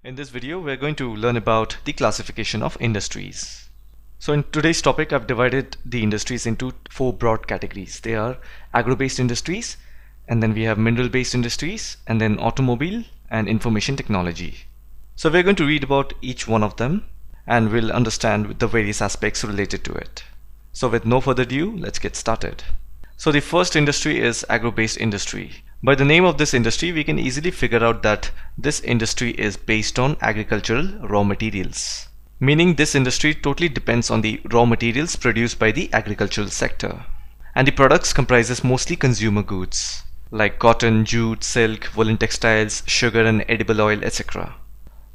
In this video, we're going to learn about the classification of industries. So in today's topic, I've divided the industries into four broad categories. They are agro-based industries, and then we have mineral-based industries, and then automobile and information technology. So we're going to read about each one of them, and we'll understand the various aspects related to it. So with no further ado, let's get started. So the first industry is agro-based industry. By the name of this industry, we can easily figure out that this industry is based on agricultural raw materials. Meaning this industry totally depends on the raw materials produced by the agricultural sector. And the products comprises mostly consumer goods like cotton, jute, silk, woolen textiles, sugar and edible oil, etc.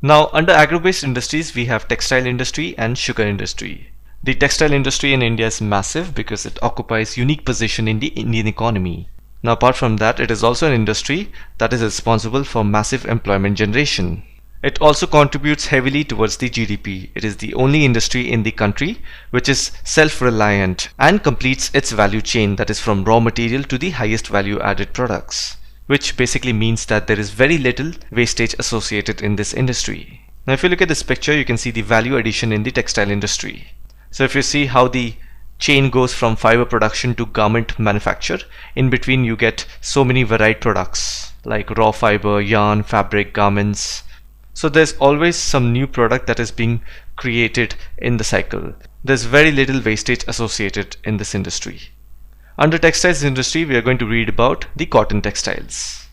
Now under agro-based industries, we have textile industry and sugar industry. The textile industry in India is massive because it occupies unique position in the Indian economy. Now apart from that, it is also an industry that is responsible for massive employment generation. It also contributes heavily towards the GDP. It is the only industry in the country which is self-reliant and completes its value chain, that is from raw material to the highest value added products, which basically means that there is very little wastage associated in this industry. Now if you look at this picture, you can see the value addition in the textile industry. So if you see how the chain goes from fiber production to garment manufacture, in between you get so many varied products like raw fiber, yarn, fabric, garments. So there's always some new product that is being created in the cycle. There's very little wastage associated in this industry. Under textiles industry, we are going to read about the cotton textiles.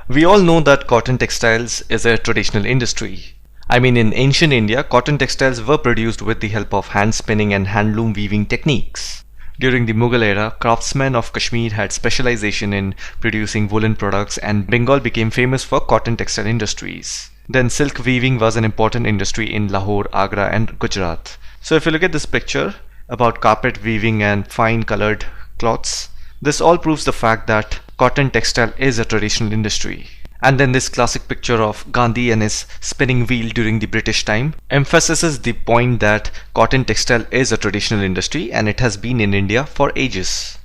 We all know that cotton textiles is a traditional industry. I mean, in ancient India, cotton textiles were produced with the help of hand spinning and handloom weaving techniques. During the Mughal era, craftsmen of Kashmir had specialization in producing woolen products, and Bengal became famous for cotton textile industries. Then silk weaving was an important industry in Lahore, Agra and Gujarat. So if you look at this picture about carpet weaving and fine colored cloths, this all proves the fact that cotton textile is a traditional industry. And then this classic picture of Gandhi and his spinning wheel during the British time emphasizes the point that cotton textile is a traditional industry and it has been in India for ages.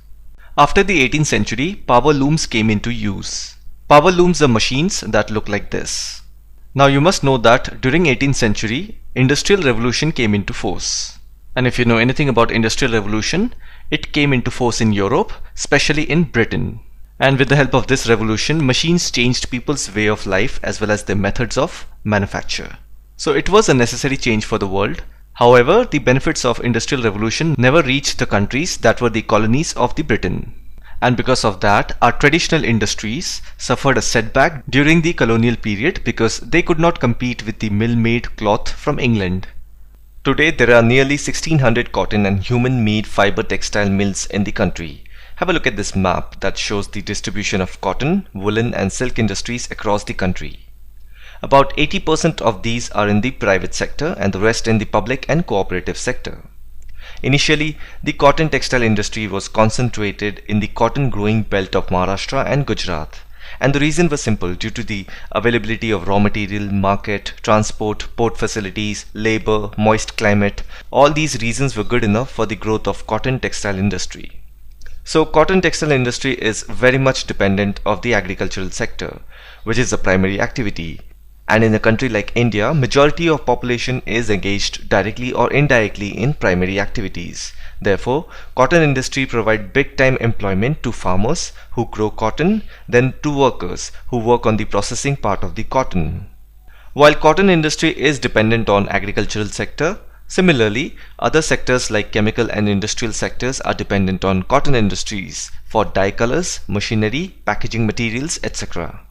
After the 18th century, power looms came into use. Power looms are machines that look like this. Now you must know that during 18th century, Industrial Revolution came into force. And if you know anything about Industrial Revolution, it came into force in Europe, especially in Britain. And with the help of this revolution, machines changed people's way of life as well as their methods of manufacture. So it was a necessary change for the world. However, the benefits of Industrial Revolution never reached the countries that were the colonies of the Britain. And because of that, our traditional industries suffered a setback during the colonial period because they could not compete with the mill-made cloth from England. Today, there are nearly 1600 cotton and human-made fiber textile mills in the country. Have a look at this map that shows the distribution of cotton, woolen and silk industries across the country. About 80% of these are in the private sector and the rest in the public and cooperative sector. Initially, the cotton textile industry was concentrated in the cotton growing belt of Maharashtra and Gujarat. And the reason was simple: due to the availability of raw material, market, transport, port facilities, labor, moist climate. All these reasons were good enough for the growth of cotton textile industry. So cotton textile industry is very much dependent of the agricultural sector, which is the primary activity. And in a country like India, majority of population is engaged directly or indirectly in primary activities. Therefore, cotton industry provide big time employment to farmers who grow cotton, then to workers who work on the processing part of the cotton. While cotton industry is dependent on agricultural sector, similarly, other sectors like chemical and industrial sectors are dependent on cotton industries for dye colors, machinery, packaging materials, etc.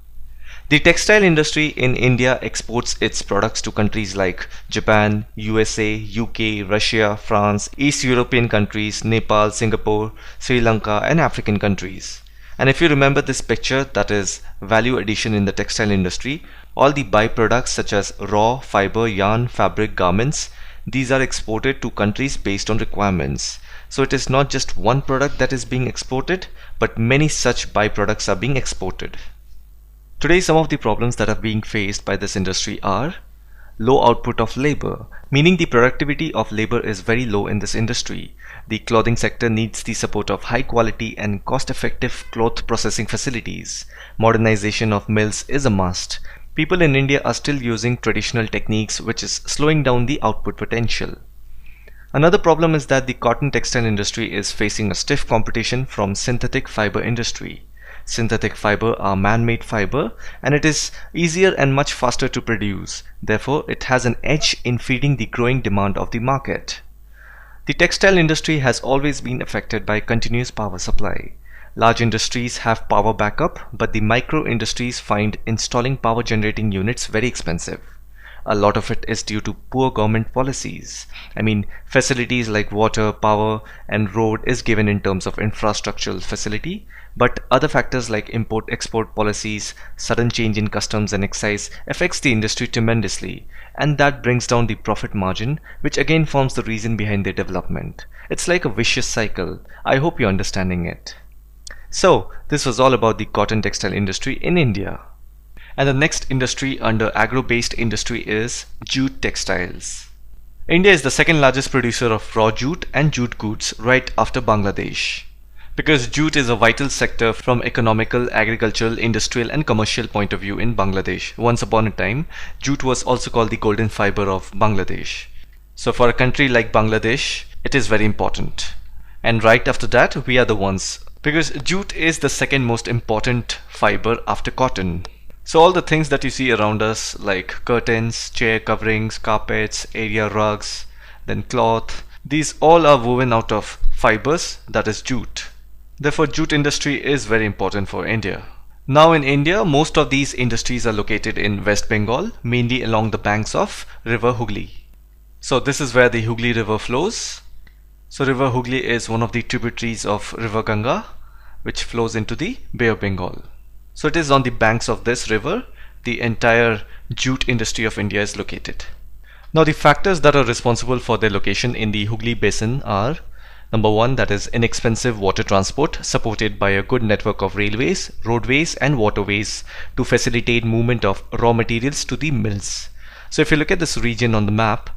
The textile industry in India exports its products to countries like Japan, USA, UK, Russia, France, East European countries, Nepal, Singapore, Sri Lanka and African countries. And if you remember this picture, that is value addition in the textile industry, all the byproducts such as raw, fiber, yarn, fabric, garments, these are exported to countries based on requirements. So it is not just one product that is being exported, but many such byproducts are being exported. Today, some of the problems that are being faced by this industry are low output of labor, meaning the productivity of labor is very low in this industry. The clothing sector needs the support of high quality and cost-effective cloth processing facilities. Modernization of mills is a must. People in India are still using traditional techniques, which is slowing down the output potential. Another problem is that the cotton textile industry is facing a stiff competition from synthetic fiber industry. Synthetic fiber are man-made fiber, and it is easier and much faster to produce. Therefore, it has an edge in feeding the growing demand of the market. The textile industry has always been affected by continuous power supply. Large industries have power backup, but the micro industries find installing power generating units very expensive. A lot of it is due to poor government policies. Facilities like water, power, and road is given in terms of infrastructural facility, but other factors like import-export policies, sudden change in customs and excise affects the industry tremendously, and that brings down the profit margin, which again forms the reason behind their development. It's like a vicious cycle. I hope you're understanding it. So, this was all about the cotton textile industry in India. And the next industry under agro-based industry is jute textiles. India is the second largest producer of raw jute and jute goods right after Bangladesh. Because jute is a vital sector from economical, agricultural, industrial and commercial point of view in Bangladesh. Once upon a time, jute was also called the golden fiber of Bangladesh. So for a country like Bangladesh, it is very important. And right after that, we are the ones. Because jute is the second most important fiber after cotton. So all the things that you see around us like curtains, chair coverings, carpets, area rugs, then cloth, these all are woven out of fibers, that is jute. Therefore jute industry is very important for India. Now in India, most of these industries are located in West Bengal, mainly along the banks of River Hooghly. So this is where the Hooghly River flows. So River Hooghly is one of the tributaries of River Ganga, which flows into the Bay of Bengal. So it is on the banks of this river the entire jute industry of India is located. Now the factors that are responsible for their location in the Hooghly basin are: number one, that is inexpensive water transport supported by a good network of railways, roadways and waterways to facilitate movement of raw materials to the mills. So if you look at this region on the map,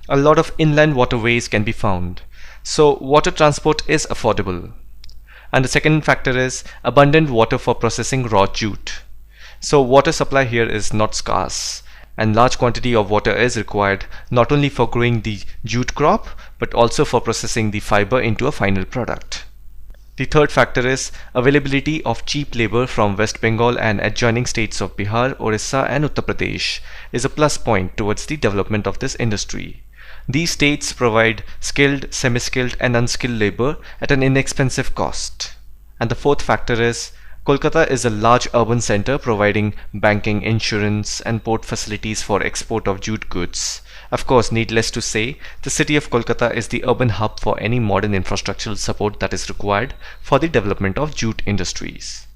a lot of inland waterways can be found. So water transport is affordable. And the second factor is abundant water for processing raw jute. So water supply here is not scarce, and large quantity of water is required not only for growing the jute crop but also for processing the fiber into a final product. The third factor is availability of cheap labor from West Bengal and adjoining states of Bihar, Orissa and Uttar Pradesh is a plus point towards the development of this industry. These states provide skilled, semi-skilled and unskilled labor at an inexpensive cost. And the fourth factor is Kolkata is a large urban center providing banking, insurance and port facilities for export of jute goods. Of course, needless to say, the city of Kolkata is the urban hub for any modern infrastructural support that is required for the development of jute industries.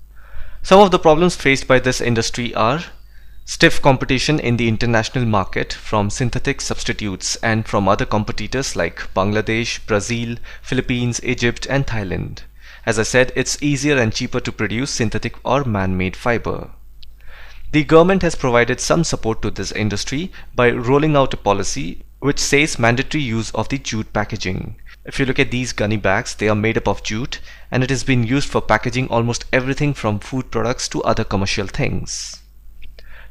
Some of the problems faced by this industry are stiff competition in the international market from synthetic substitutes and from other competitors like Bangladesh, Brazil, Philippines, Egypt and Thailand. As I said, it's easier and cheaper to produce synthetic or man-made fiber. The government has provided some support to this industry by rolling out a policy which says mandatory use of the jute packaging. If you look at these gunny bags, they are made up of jute and it has been used for packaging almost everything from food products to other commercial things.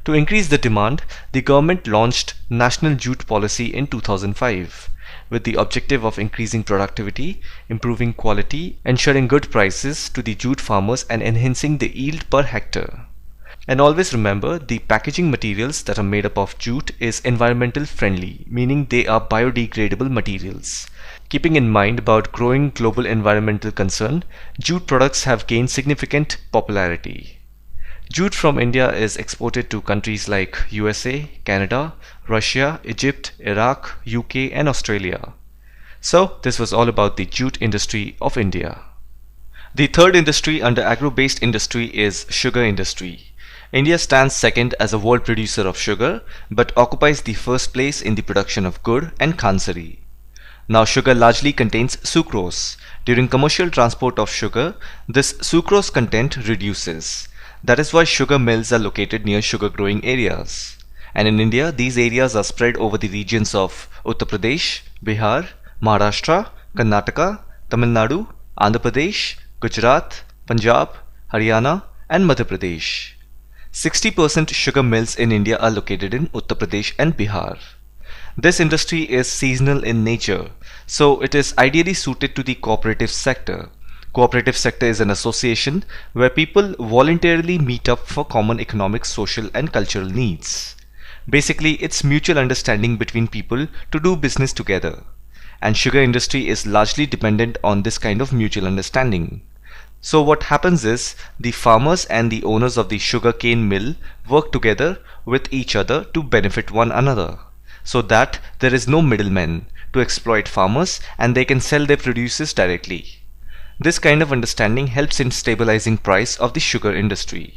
To increase the demand, the government launched National Jute Policy in 2005 with the objective of increasing productivity, improving quality, ensuring good prices to the jute farmers and enhancing the yield per hectare. And always remember, the packaging materials that are made up of jute is environmental friendly, meaning they are biodegradable materials. Keeping in mind about growing global environmental concern, jute products have gained significant popularity. Jute from India is exported to countries like USA, Canada, Russia, Egypt, Iraq, UK and Australia. So this was all about the jute industry of India. The third industry under agro-based industry is sugar industry. India stands second as a world producer of sugar but occupies the first place in the production of gur and khansari. Now sugar largely contains sucrose. During commercial transport of sugar, this sucrose content reduces. That is why sugar mills are located near sugar growing areas. And in India, these areas are spread over the regions of Uttar Pradesh, Bihar, Maharashtra, Karnataka, Tamil Nadu, Andhra Pradesh, Gujarat, Punjab, Haryana and Madhya Pradesh. 60% sugar mills in India are located in Uttar Pradesh and Bihar. This industry is seasonal in nature, so it is ideally suited to the cooperative sector. Cooperative sector is an association where people voluntarily meet up for common economic, social and cultural needs. Basically, it's mutual understanding between people to do business together. And sugar industry is largely dependent on this kind of mutual understanding. So what happens is the farmers and the owners of the sugar cane mill work together with each other to benefit one another, so that there is no middleman to exploit farmers and they can sell their produces directly. This kind of understanding helps in stabilizing price of the sugar industry.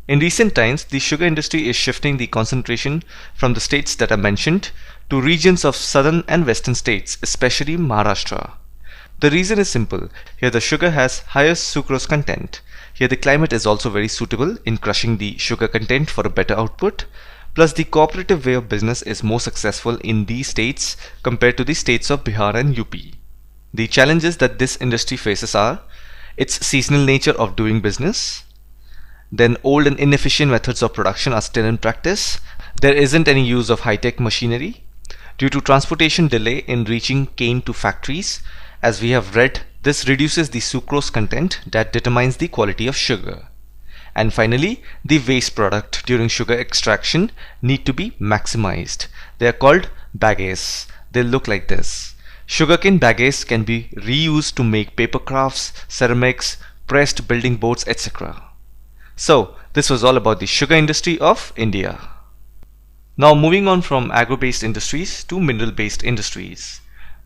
In recent times, the sugar industry is shifting the concentration from the states that are mentioned to regions of southern and western states, especially Maharashtra. The reason is simple. Here the sugar has higher sucrose content. Here the climate is also very suitable in crushing the sugar content for a better output. Plus the cooperative way of business is more successful in these states compared to the states of Bihar and UP. The challenges that this industry faces are its seasonal nature of doing business. Then old and inefficient methods of production are still in practice. There isn't any use of high-tech machinery. Due to transportation delay in reaching cane to factories, as we have read, this reduces the sucrose content that determines the quality of sugar. And finally, the waste product during sugar extraction need to be maximized. They are called bagasse. They look like this. Sugarcane bagasse can be reused to make paper crafts, ceramics, pressed building boards, etc. So, this was all about the sugar industry of India. Now moving on from agro-based industries to mineral-based industries.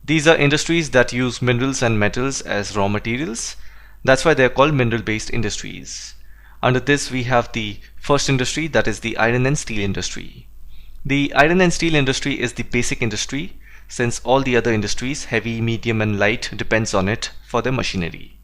These are industries that use minerals and metals as raw materials. That's why they are called mineral-based industries. Under this we have the first industry, that is the iron and steel industry. The iron and steel industry is the basic industry, since all the other industries, heavy, medium and light, depends on it for their machinery.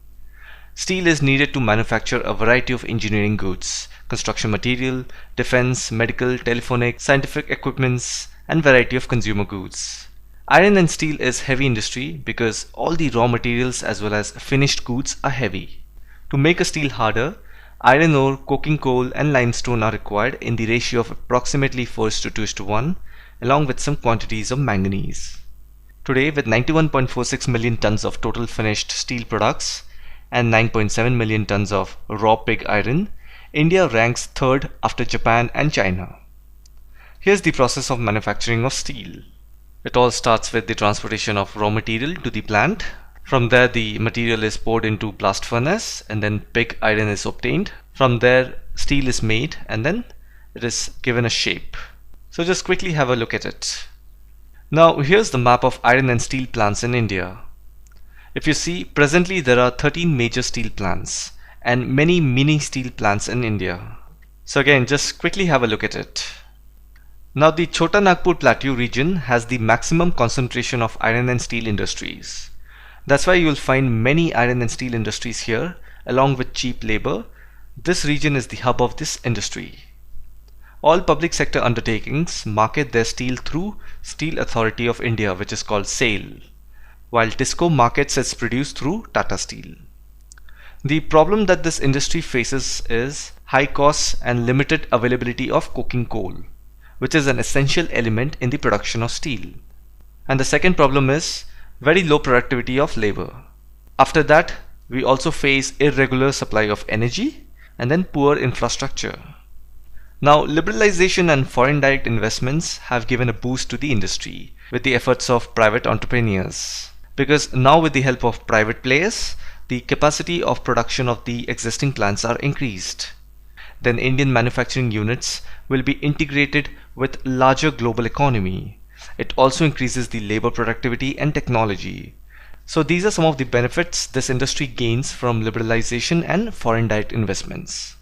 Steel is needed to manufacture a variety of engineering goods, construction material, defense, medical, telephonic, scientific equipments and variety of consumer goods. Iron and steel is heavy industry because all the raw materials as well as finished goods are heavy. To make a steel harder, iron ore, coking coal and limestone are required in the ratio of approximately 4:2:1 along with some quantities of manganese. Today, with 91.46 million tons of total finished steel products and 9.7 million tons of raw pig iron, India ranks third after Japan and China. Here's the process of manufacturing of steel. It all starts with the transportation of raw material to the plant. From there the material is poured into blast furnace and then pig iron is obtained. From there steel is made and then it is given a shape. So just quickly have a look at it. Now here's the map of iron and steel plants in India. If you see, presently there are 13 major steel plants and many mini steel plants in India. So again, just quickly have a look at it. Now the Chota Nagpur Plateau region has the maximum concentration of iron and steel industries. That's why you will find many iron and steel industries here along with cheap labor. This region is the hub of this industry. All public sector undertakings market their steel through Steel Authority of India, which is called SAIL, while TISCO markets its produce through Tata Steel. The problem that this industry faces is high costs and limited availability of coking coal, which is an essential element in the production of steel. And the second problem is very low productivity of labor. After that, we also face irregular supply of energy and then poor infrastructure. Now, liberalization and foreign direct investments have given a boost to the industry with the efforts of private entrepreneurs. Because now with the help of private players, the capacity of production of the existing plants are increased. Then Indian manufacturing units will be integrated with larger global economy. It also increases the labor productivity and technology. So these are some of the benefits this industry gains from liberalization and foreign direct investments.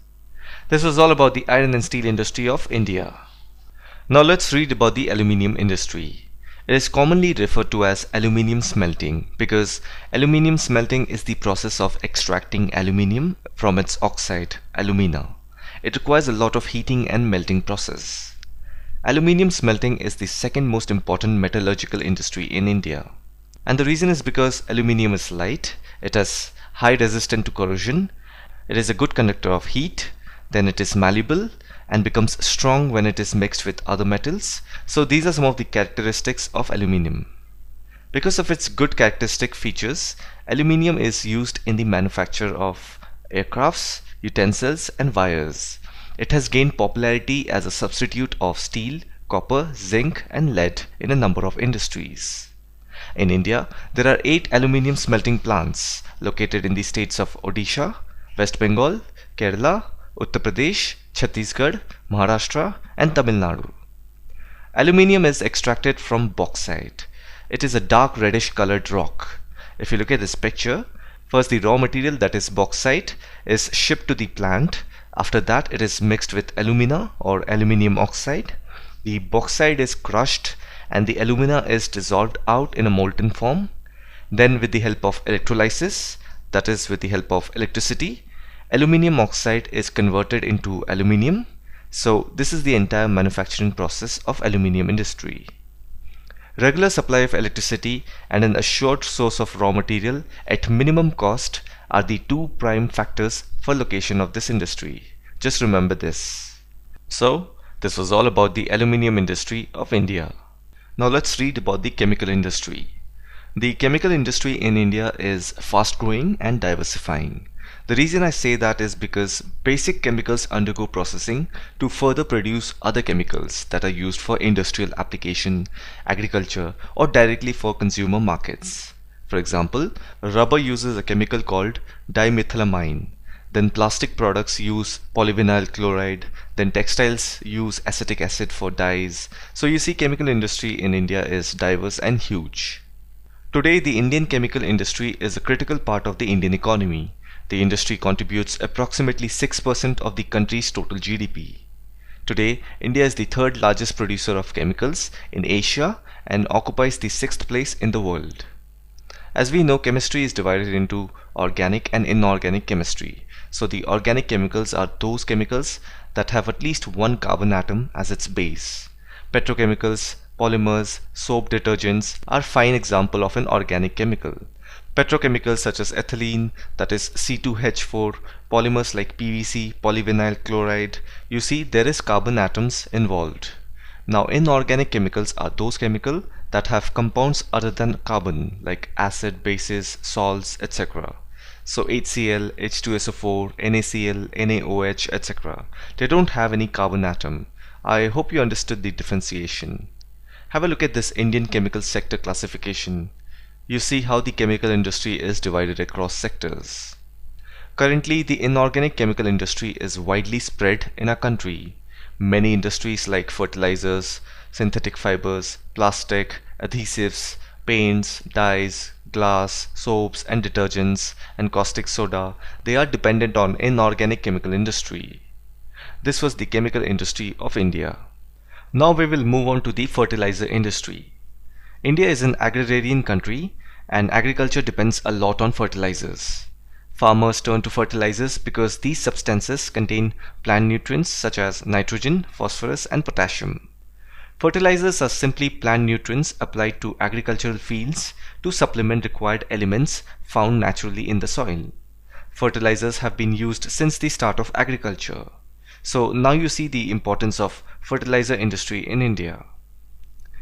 This was all about the iron and steel industry of India. Now let's read about the aluminium industry. It is commonly referred to as aluminium smelting because aluminium smelting is the process of extracting aluminium from its oxide, alumina. It requires a lot of heating and melting process. Aluminium smelting is the second most important metallurgical industry in India. And the reason is because aluminium is light, it has high resistance to corrosion, it is a good conductor of heat, then it is malleable, and becomes strong when it is mixed with other metals. So these are some of the characteristics of aluminium. Because of its good characteristic features, aluminium is used in the manufacture of aircrafts, utensils, and wires. It has gained popularity as a substitute of steel, copper, zinc, and lead in a number of industries. In India, there are 8 aluminium smelting plants located in the states of Odisha, West Bengal, Kerala, Uttar Pradesh, Chhattisgarh, Maharashtra, and Tamil Nadu. Aluminium is extracted from bauxite. It is a dark reddish colored rock. If you look at this picture, first the raw material, that is bauxite, is shipped to the plant. After that, it is mixed with alumina or aluminium oxide. The bauxite is crushed and the alumina is dissolved out in a molten form. Then with the help of electrolysis, that is with the help of electricity, aluminium oxide is converted into aluminium. So this is the entire manufacturing process of aluminium industry. Regular supply of electricity and an assured source of raw material at minimum cost are the 2 prime factors for location of this industry. Just remember this. So this was all about the aluminium industry of India. Now let's read about the chemical industry. The chemical industry in India is fast growing and diversifying. The reason I say that is because basic chemicals undergo processing to further produce other chemicals that are used for industrial application, agriculture, or directly for consumer markets. For example, rubber uses a chemical called dimethylamine. Then plastic products use polyvinyl chloride. Then textiles use acetic acid for dyes. So you see, chemical industry in India is diverse and huge. Today, the Indian chemical industry is a critical part of the Indian economy. The industry contributes approximately 6% of the country's total GDP. Today, India is the 3rd largest producer of chemicals in Asia and occupies the 6th place in the world. As we know, chemistry is divided into organic and inorganic chemistry. So the organic chemicals are those chemicals that have at least one carbon atom as its base. Petrochemicals, polymers, soap detergents are fine example of an organic chemical. Petrochemicals such as ethylene, that is C2H4, polymers like PVC, polyvinyl chloride, you see there is carbon atoms involved. Now inorganic chemicals are those chemicals that have compounds other than carbon like acid, bases, salts, etc. So HCl, H2SO4, NaCl, NaOH, etc. They don't have any carbon atom. I hope you understood the differentiation. Have a look at this Indian chemical sector classification. You see how the chemical industry is divided across sectors. Currently, the inorganic chemical industry is widely spread in our country. Many industries like fertilizers, synthetic fibers, plastic, adhesives, paints, dyes, glass, soaps and detergents, and caustic soda, they are dependent on inorganic chemical industry. This was the chemical industry of India. Now we will move on to the fertilizer industry. India is an agrarian country and agriculture depends a lot on fertilizers. Farmers turn to fertilizers because these substances contain plant nutrients such as nitrogen, phosphorus and potassium. Fertilizers are simply plant nutrients applied to agricultural fields to supplement required elements found naturally in the soil. Fertilizers have been used since the start of agriculture. So now you see the importance of fertilizer industry in India.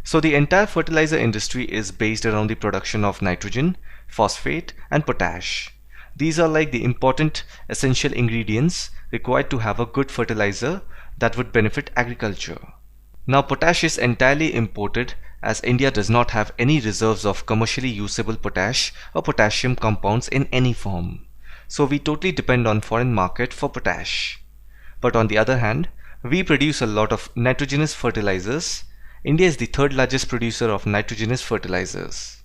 So the entire fertilizer industry is based around the production of nitrogen, phosphate and potash. These are like the important essential ingredients required to have a good fertilizer that would benefit agriculture. Now potash is entirely imported as India does not have any reserves of commercially usable potash or potassium compounds in any form. So we totally depend on foreign market for potash. But on the other hand, we produce a lot of nitrogenous fertilizers. India is the 3rd largest producer of nitrogenous fertilizers.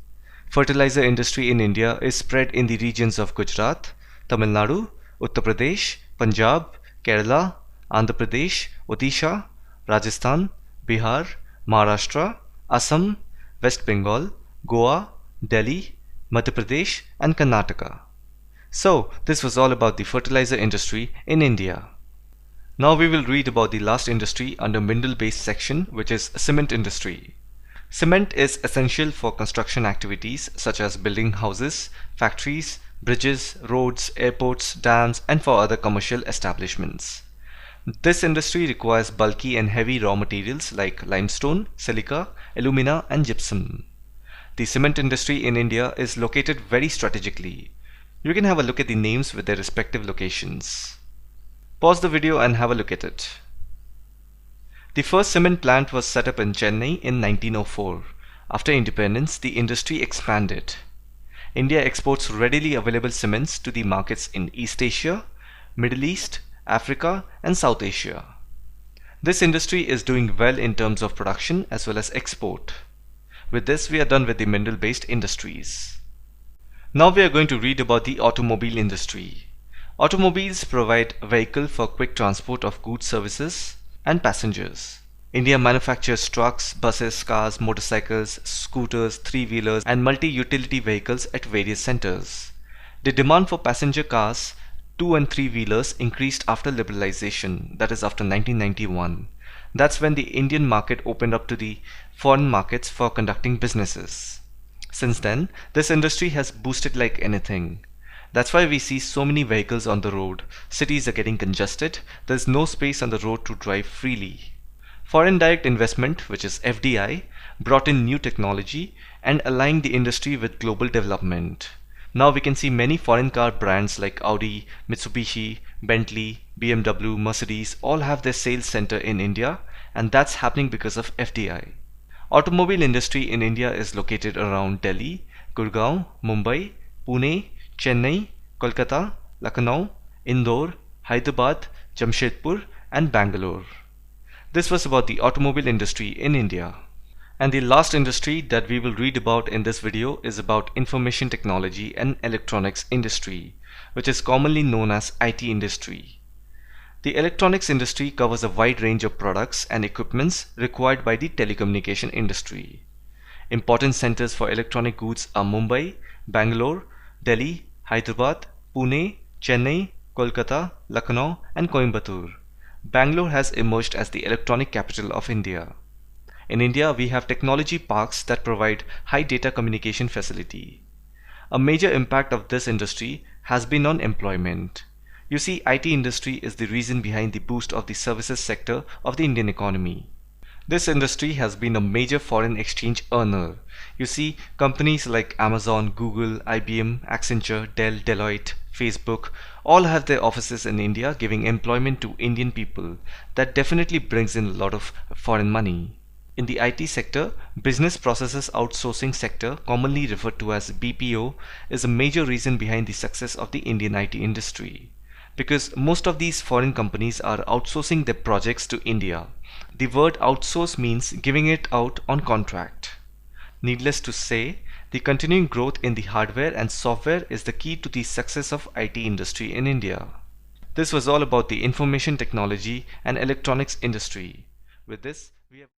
Fertilizer industry in India is spread in the regions of Gujarat, Tamil Nadu, Uttar Pradesh, Punjab, Kerala, Andhra Pradesh, Odisha, Rajasthan, Bihar, Maharashtra, Assam, West Bengal, Goa, Delhi, Madhya Pradesh and Karnataka. So this was all about the fertilizer industry in India. Now we will read about the last industry under mineral based section, which is cement industry. Cement is essential for construction activities such as building houses, factories, bridges, roads, airports, dams and for other commercial establishments. This industry requires bulky and heavy raw materials like limestone, silica, alumina and gypsum. The cement industry in India is located very strategically. You can have a look at the names with their respective locations. Pause the video and have a look at it. The first cement plant was set up in Chennai in 1904. After independence, the industry expanded. India exports readily available cements to the markets in East Asia, Middle East, Africa and South Asia. This industry is doing well in terms of production as well as export. With this, we are done with the mineral-based industries. Now we are going to read about the automobile industry. Automobiles provide a vehicle for quick transport of goods, services and passengers. India manufactures trucks, buses, cars, motorcycles, scooters, three-wheelers and multi-utility vehicles at various centers. The demand for passenger cars, two and three-wheelers increased after liberalization, that is after 1991. That's when the Indian market opened up to the foreign markets for conducting businesses. Since then, this industry has boosted like anything. That's why we see so many vehicles on the road. Cities are getting congested. There's no space on the road to drive freely. Foreign direct investment, which is FDI, brought in new technology and aligned the industry with global development. Now we can see many foreign car brands like Audi, Mitsubishi, Bentley, BMW, Mercedes all have their sales center in India, and that's happening because of FDI. Automobile industry in India is located around Delhi, Gurgaon, Mumbai, Pune, Chennai, Kolkata, Lucknow, Indore, Hyderabad, Jamshedpur and Bangalore. This was about the automobile industry in India. And the last industry that we will read about in this video is about information technology and electronics industry, which is commonly known as IT industry. The electronics industry covers a wide range of products and equipments required by the telecommunication industry. Important centers for electronic goods are Mumbai, Bangalore, Delhi, Hyderabad, Pune, Chennai, Kolkata, Lucknow and Coimbatore. Bangalore has emerged as the electronic capital of India. In India, we have technology parks that provide high data communication facility. A major impact of this industry has been on employment. You see, IT industry is the reason behind the boost of the services sector of the Indian economy. This industry has been a major foreign exchange earner. You see, companies like Amazon, Google, IBM, Accenture, Dell, Deloitte, Facebook all have their offices in India, giving employment to Indian people. That definitely brings in a lot of foreign money. In the IT sector, business processes outsourcing sector, commonly referred to as BPO, is a major reason behind the success of the Indian IT industry. Because most of these foreign companies are outsourcing their projects to India. The word outsource means giving it out on contract. Needless to say, the continuing growth in the hardware and software is the key to the success of IT industry in India. This was all about the information technology and electronics industry. With this, we have